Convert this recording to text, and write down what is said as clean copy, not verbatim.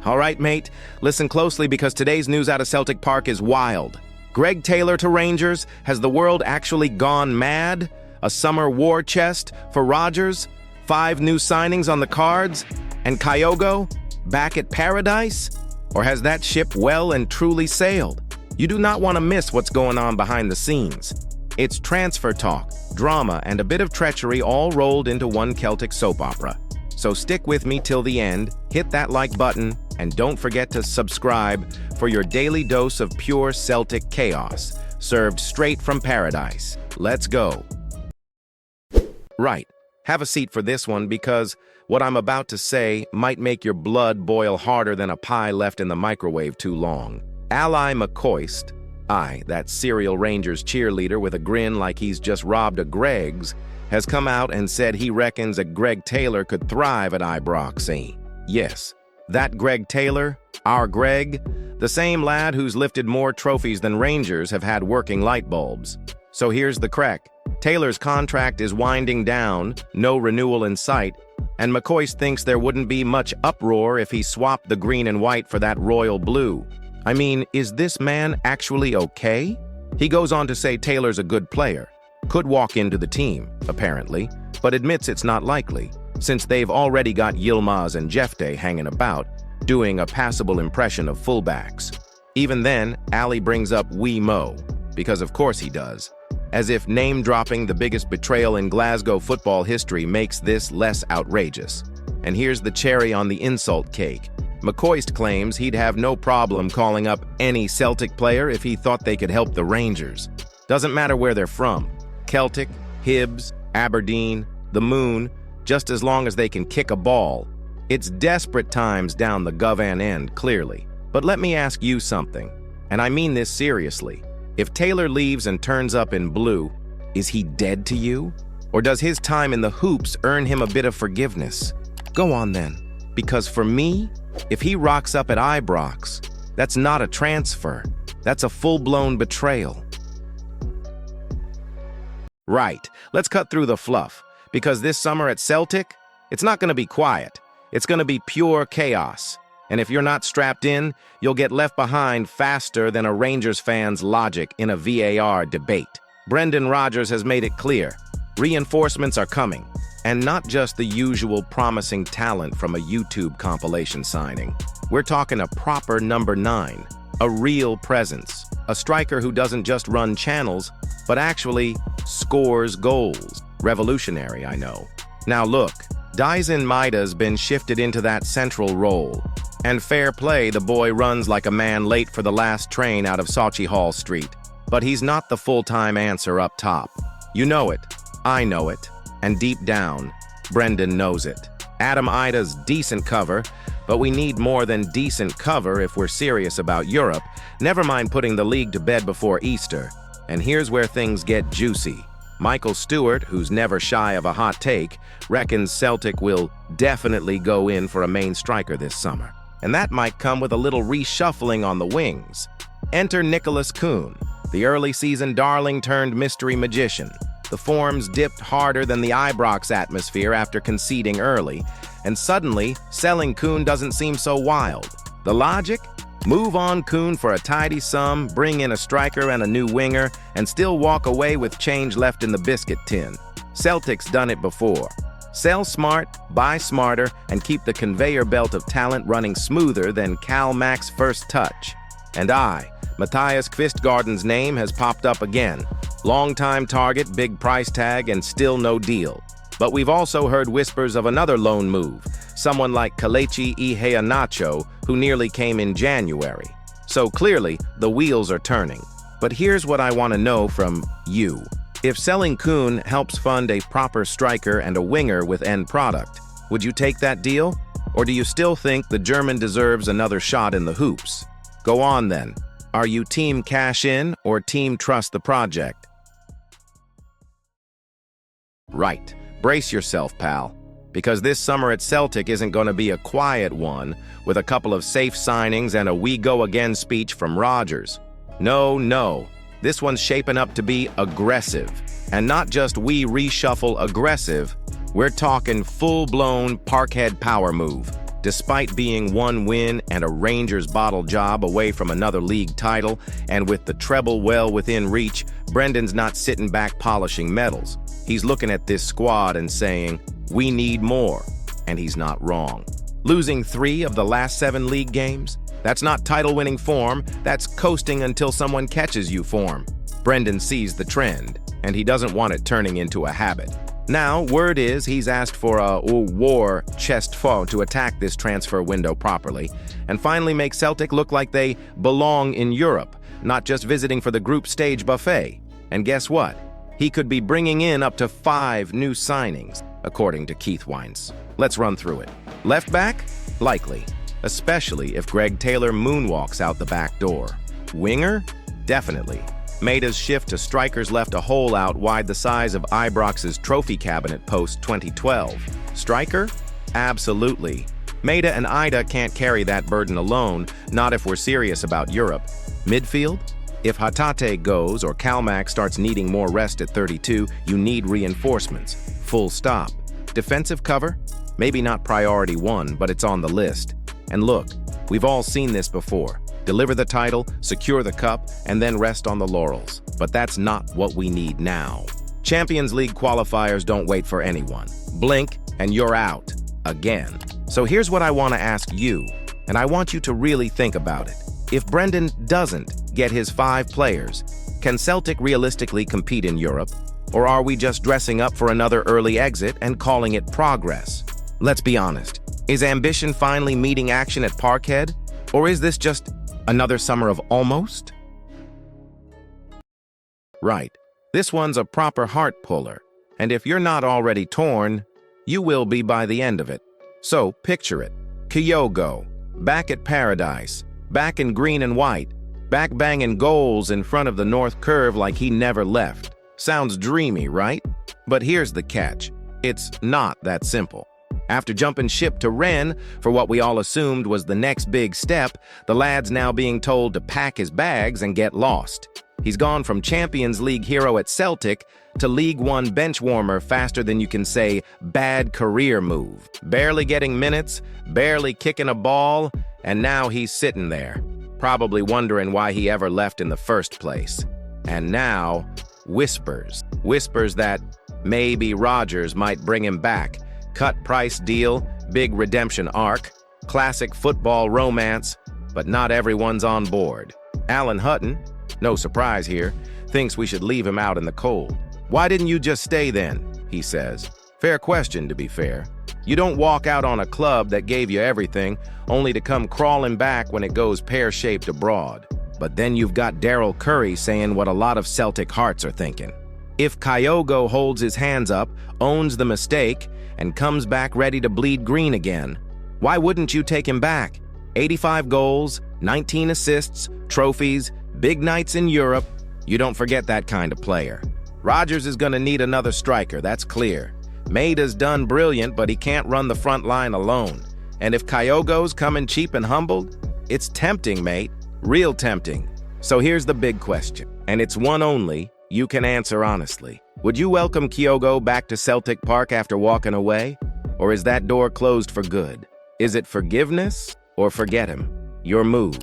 All right, mate, listen closely because today's news out of Celtic Park is wild. Greg Taylor to Rangers. Has the world actually gone mad? A summer war chest for Rodgers? 5 new signings on the cards? And Kyogo back at paradise? Or has that ship well and truly sailed? You do not want to miss what's going on behind the scenes. It's transfer talk, drama, and a bit of treachery all rolled into one Celtic soap opera. So stick with me till the end, hit that like button, and don't forget to subscribe for your daily dose of pure Celtic chaos, served straight from paradise. Let's go. Right, have a seat for this one because what I'm about to say might make your blood boil harder than a pie left in the microwave too long. Ally McCoist, that serial Rangers cheerleader with a grin like he's just robbed a Greg's, has come out and said he reckons a Greg Taylor could thrive at Ibrox. Yes, that Greg Taylor, our Greg, the same lad who's lifted more trophies than Rangers have had working light bulbs. So here's the crack. Taylor's contract is winding down, no renewal in sight, and McCoist thinks there wouldn't be much uproar if he swapped the green and white for that royal blue. I mean, is this man actually okay? He goes on to say Taylor's a good player. Could walk into the team, apparently, but admits it's not likely, since they've already got Yilmaz and Jefte hanging about, doing a passable impression of fullbacks. Even then, Ali brings up Wee Mo, because of course he does, as if name-dropping the biggest betrayal in Glasgow football history makes this less outrageous. And here's the cherry on the insult cake. McCoist claims he'd have no problem calling up any Celtic player if he thought they could help the Rangers. Doesn't matter where they're from. Celtic, Hibs, Aberdeen, the Moon, just as long as they can kick a ball. It's desperate times down the Govan end, clearly. But let me ask you something, and I mean this seriously. If Taylor leaves and turns up in blue, is he dead to you? Or does his time in the hoops earn him a bit of forgiveness? Go on then, because for me, if he rocks up at Ibrox, that's not a transfer. That's a full-blown betrayal. Right, let's cut through the fluff, because this summer at Celtic, it's not going to be quiet. It's going to be pure chaos. And if you're not strapped in, you'll get left behind faster than a Rangers fan's logic in a VAR debate. Brendan Rodgers has made it clear. Reinforcements are coming. And not just the usual promising talent from a YouTube compilation signing. We're talking a proper number 9, a real presence, a striker who doesn't just run channels, but actually scores goals. Revolutionary, I know. Now look, Dyson Maida's been shifted into that central role. And fair play, the boy runs like a man late for the last train out of Sochi Hall Street. But he's not the full-time answer up top. You know it. I know it. And deep down, Brendan knows it. Adam Ida's decent cover, but we need more than decent cover if we're serious about Europe. Never mind putting the league to bed before Easter. And here's where things get juicy. Michael Stewart, who's never shy of a hot take, reckons Celtic will definitely go in for a main striker this summer. And that might come with a little reshuffling on the wings. Enter Nicholas Kuhn, the early season darling turned mystery magician. The forms dipped harder than the Ibrox atmosphere after conceding early, and suddenly, selling Kuhn doesn't seem so wild. The logic? Move on Kuhn for a tidy sum, bring in a striker and a new winger, and still walk away with change left in the biscuit tin. Celtic's done it before. Sell smart, buy smarter, and keep the conveyor belt of talent running smoother than Cal Mac's first touch. And Matthias Kvistgarden's name has popped up again. Long-time target, big price tag, and still no deal. But we've also heard whispers of another loan move, someone like Kelechi Iheanacho, who nearly came in January. So clearly, the wheels are turning. But here's what I want to know from you. If selling Kuhn helps fund a proper striker and a winger with end product, would you take that deal? Or do you still think the German deserves another shot in the hoops? Go on then. Are you team cash in or team trust the project? Right. Brace yourself, pal. Because this summer at Celtic isn't going to be a quiet one with a couple of safe signings and a we go again speech from Rodgers. No. This one's shaping up to be aggressive. And not just we reshuffle aggressive, we're talking full-blown Parkhead power move. Despite being one win and a Rangers bottle job away from another league title, and with the treble well within reach, Brendan's not sitting back polishing medals. He's looking at this squad and saying, "We need more." And he's not wrong. Losing 3 of the last 7 league games? That's not title-winning form, that's coasting until someone catches you form. Brendan sees the trend, and he doesn't want it turning into a habit. Now, word is he's asked for a war chest fond to attack this transfer window properly and finally make Celtic look like they belong in Europe, not just visiting for the group stage buffet. And guess what? He could be bringing in up to 5 new signings, according to Keith Wines. Let's run through it. Left back? Likely, especially if Greg Taylor moonwalks out the back door. Winger? Definitely. Maida's shift to strikers left a hole out wide the size of Ibrox's trophy cabinet post-2012. Striker? Absolutely. Maida and Ida can't carry that burden alone, not if we're serious about Europe. Midfield? If Hatate goes or Kalmak starts needing more rest at 32, you need reinforcements. Full stop. Defensive cover? Maybe not priority 1, but it's on the list. And look, we've all seen this before. Deliver the title, secure the cup, and then rest on the laurels. But that's not what we need now. Champions League qualifiers don't wait for anyone. Blink, and you're out. Again. So here's what I want to ask you, and I want you to really think about it. If Brendan doesn't get his 5 players, can Celtic realistically compete in Europe? Or are we just dressing up for another early exit and calling it progress? Let's be honest. Is ambition finally meeting action at Parkhead? Or is this just another summer of almost? Right. This one's a proper heart puller. And if you're not already torn, you will be by the end of it. So picture it. Kyogo, back at Paradise, back in green and white, back banging goals in front of the North Curve like he never left. Sounds dreamy, right? But here's the catch. It's not that simple. After jumping ship to Rennes for what we all assumed was the next big step, the lad's now being told to pack his bags and get lost. He's gone from Champions League hero at Celtic to League One bench warmer faster than you can say bad career move. Barely getting minutes, barely kicking a ball, and now he's sitting there, probably wondering why he ever left in the first place. And now, whispers that maybe Rodgers might bring him back. Cut price deal, big redemption arc, classic football romance, but not everyone's on board. Alan Hutton, no surprise here, thinks we should leave him out in the cold. "Why didn't you just stay then?" he says. Fair question, to be fair. You don't walk out on a club that gave you everything, only to come crawling back when it goes pear-shaped abroad. But then you've got Daryl Curry saying what a lot of Celtic hearts are thinking. If Kyogo holds his hands up, owns the mistake, and comes back ready to bleed green again, why wouldn't you take him back? 85 goals, 19 assists, trophies, big nights in Europe. You don't forget that kind of player. Rodgers is going to need another striker, that's clear. Maida's done brilliant, but he can't run the front line alone. And if Kyogo's coming cheap and humbled, it's tempting, mate. Real tempting. So here's the big question, and it's one only you can answer honestly. Would you welcome Kyogo back to Celtic Park after walking away? Or is that door closed for good? Is it forgiveness or forget him? Your move.